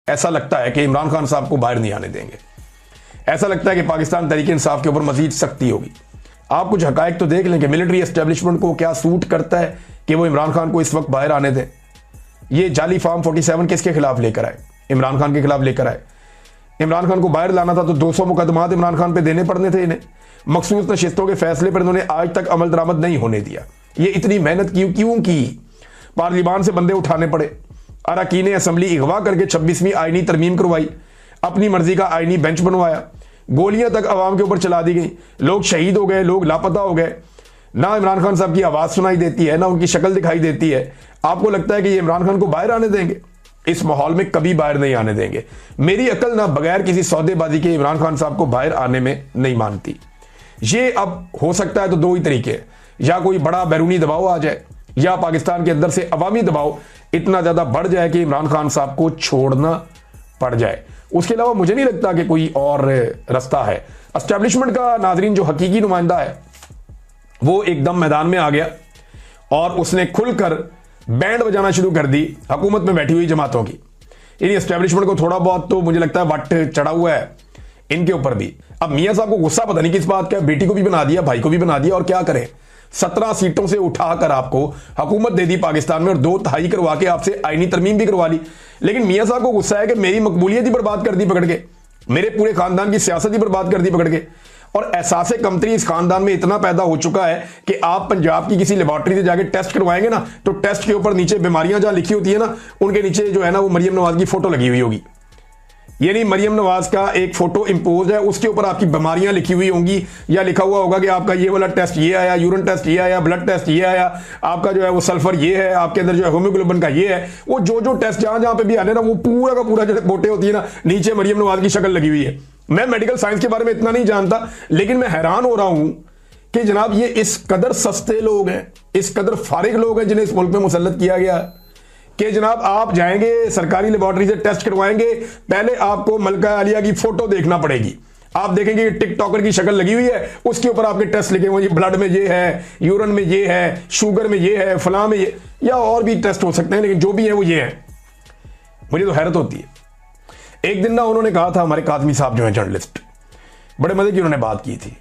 ऐसा लगता है कि इमरान खान साहब को बाहर नहीं आने देंगे। ऐसा लगता है कि पाकिस्तान तहरीक इंसाफ के ऊपर मजीद सख्ती होगी। आप कुछ हकायक तो देख लें कि मिलिट्री एस्टेब्लिशमेंट को क्या सूट करता है कि वो इमरान खान को इस वक्त बाहर आने दें। ये जाली फार्म 47 किसके खिलाफ लेकर आए? इमरान खान के खिलाफ लेकर आए। इमरान खान को बाहर लाना था तो 200 मुकदमात इमरान खान पे देने पड़ने थे इन्हें। मखसूस नशिस्तों के फैसले पर इन्होंने आज तक अमल दरामद नहीं होने दिया। ये इतनी मेहनत क्यों की? पार्लियामान से बंदे उठाने पड़े, अरकान असम्बली अगवा करके 26वीं आईनी तरमीम करवाई, अपनी मर्जी का आईनी बेंच बनवाया, गोलियां तक अवाम के ऊपर चला दी गई, लोग शहीद हो गए, लोग लापता हो गए। ना इमरान खान साहब की आवाज सुनाई देती है, ना उनकी शक्ल दिखाई देती है। आपको लगता है कि ये इमरान खान को बाहर आने देंगे? इस माहौल में कभी बाहर नहीं आने देंगे। मेरी अकल ना बगैर किसी सौदेबाजी के इमरान खान साहब को बाहर आने में नहीं मानती। ये अब हो सकता है तो दो ही तरीके, या कोई बड़ा बैरूनी दबाव आ जाए या पाकिस्तान के अंदर से अवामी दबाव इतना ज्यादा बढ़ जाए कि इमरान खान साहब को छोड़ना पड़ जाए। उसके अलावा मुझे नहीं लगता कि कोई और रास्ता है। एस्टेब्लिशमेंट का नाजरीन जो हकीकी नुमाइंदा है वो एकदम मैदान में आ गया और उसने खुलकर बैंड बजाना शुरू कर दी हुकूमत में बैठी हुई जमातों की। इन एस्टेब्लिशमेंट को थोड़ा बहुत तो मुझे लगता है वट चढ़ा हुआ है इनके ऊपर भी। अब मियां साहब को गुस्सा पता नहीं किस बात का, बेटी को भी बना दिया, भाई को भी बना दिया, और क्या करें? 17 सीटों से उठाकर आपको हुकूमत दे दी पाकिस्तान में और 2/3 करवा के आपसे आईनी तरमीम भी करवा ली। लेकिन मियां साहब को गुस्सा है कि मेरी मकबूलियत ही बर्बाद कर दी पकड़ के, मेरे पूरे खानदान की सियासत ही बर्बाद कर दी पकड़ के। और एहसास कमतरी इस खानदान में इतना पैदा हो चुका है कि आप पंजाब की किसी लेबोरेटरी से जाके टेस्ट करवाएंगे ना, तो टेस्ट के ऊपर नीचे बीमारियां जहां लिखी होती है ना, उनके नीचे जो है ना वो मरियम नवाज की फोटो लगी हुई होगी। यानी मरियम नवाज का एक फोटो इंपोज है, उसके ऊपर आपकी बीमारियां लिखी हुई होंगी, या लिखा हुआ होगा कि आपका ये वाला टेस्ट ये आया, यूरिन टेस्ट ये आया, ब्लड टेस्ट ये आया, आपका जो है वो सल्फर ये है, आपके अंदर जो है हीमोग्लोबिन का ये है। वो जो टेस्ट जहां जहां पे भी आने ना, वो पूरा का पूरा जो फोटो होती है ना, नीचे मरियम नवाज की शक्ल लगी हुई है। मैं मेडिकल साइंस के बारे में इतना नहीं जानता, लेकिन मैं हैरान हो रहा हूं कि जनाब ये इस कदर सस्ते लोग हैं, इस कदर फारिग लोग हैं जिन्हें इस मुल्क में मुसल्लत किया गया कि जनाब आप जाएंगे सरकारी लेबोरेटरी से टेस्ट करवाएंगे, पहले आपको मलका आलिया की फोटो देखना पड़ेगी। आप देखेंगे कि टिकटॉकर की शक्ल लगी हुई है, उसके ऊपर आपके टेस्ट लिखे हुए, ब्लड में ये है, यूरिन में ये है, शुगर में ये है, फलां में ये, या और भी टेस्ट हो सकते हैं, लेकिन जो भी है वो ये है। मुझे तो हैरत होती है। एक दिन ना उन्होंने कहा था, हमारे काजमी साहब जो है जर्नलिस्ट, बड़े मजे की उन्होंने बात की थी।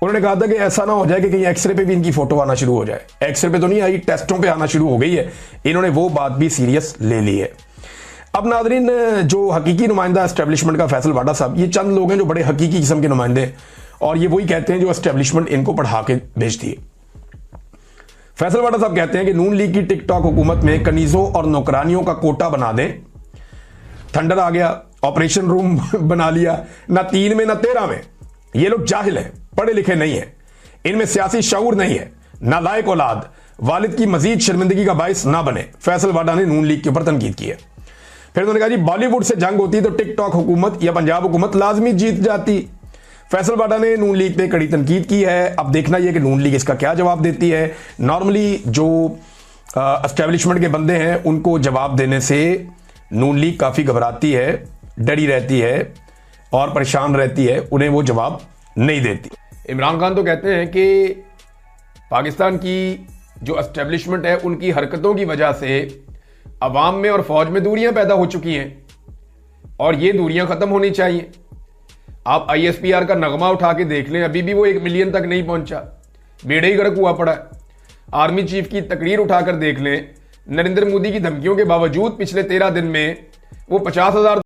उन्होंने कहा था कि ऐसा ना हो जाए कि कहीं एक्सरे पे भी इनकी फोटो आना शुरू हो जाए। एक्सरे पे तो नहीं आई, टेस्टों पे आना शुरू हो गई है। इन्होंने वो बात भी सीरियस ले ली है। अब नाजरीन, जो हकीकी नुमाइंदा एस्टेब्लिशमेंट का फैसल वाडा साहब, ये चंद लोग हैं जो बड़े हकीकी किस्म के नुमाइंदे हैं, और ये वही कहते हैं जो एस्टेब्लिशमेंट इनको पढ़ा के भेजती है। फैसल वाडा साहब कहते हैं कि नून लीग की टिकटॉक हुकूमत में कनीजों और नौकरानियों का कोटा बना दें। थंडर आ गया, ऑपरेशन रूम बना लिया, ना 3 में ना 13 में। ये लोग जाहिल हैं, पढ़े लिखे नहीं है, इनमें सियासी शऊर नहीं है, नालायक औलाद, वालिद की मजीद शर्मिंदगी का बायस ना बने। फैसल वाडा ने नून लीग के ऊपर तनकीद की है। फिर उन्होंने कहा जी बॉलीवुड से जंग होती तो टिकटॉक हुकूमत या पंजाब हुकूमत लाजमी जीत जाती। फैसल वाडा ने नून लीग पे कड़ी तनकीद की है। अब देखना यह कि नून लीग इसका क्या जवाब देती है। नॉर्मली जो एस्टेब्लिशमेंट के बंदे हैं उनको जवाब देने से नून लीग काफी घबराती है, डरी रहती है और परेशान रहती है, उन्हें वो जवाब नहीं देती। इमरान खान तो कहते हैं कि पाकिस्तान की जो एस्टेब्लिशमेंट है उनकी हरकतों की वजह से अवाम में और फौज में दूरियां पैदा हो चुकी हैं और ये दूरियां खत्म होनी चाहिए। आप ISPR का नगमा उठा के देख लें, अभी भी वो 1 मिलियन तक नहीं पहुंचा, बेड़े ही गर्क हुआ पड़ा है। आर्मी चीफ की तकरीर उठाकर देख लें, नरेंद्र मोदी की धमकियों के बावजूद पिछले 13 दिन में वो 50,000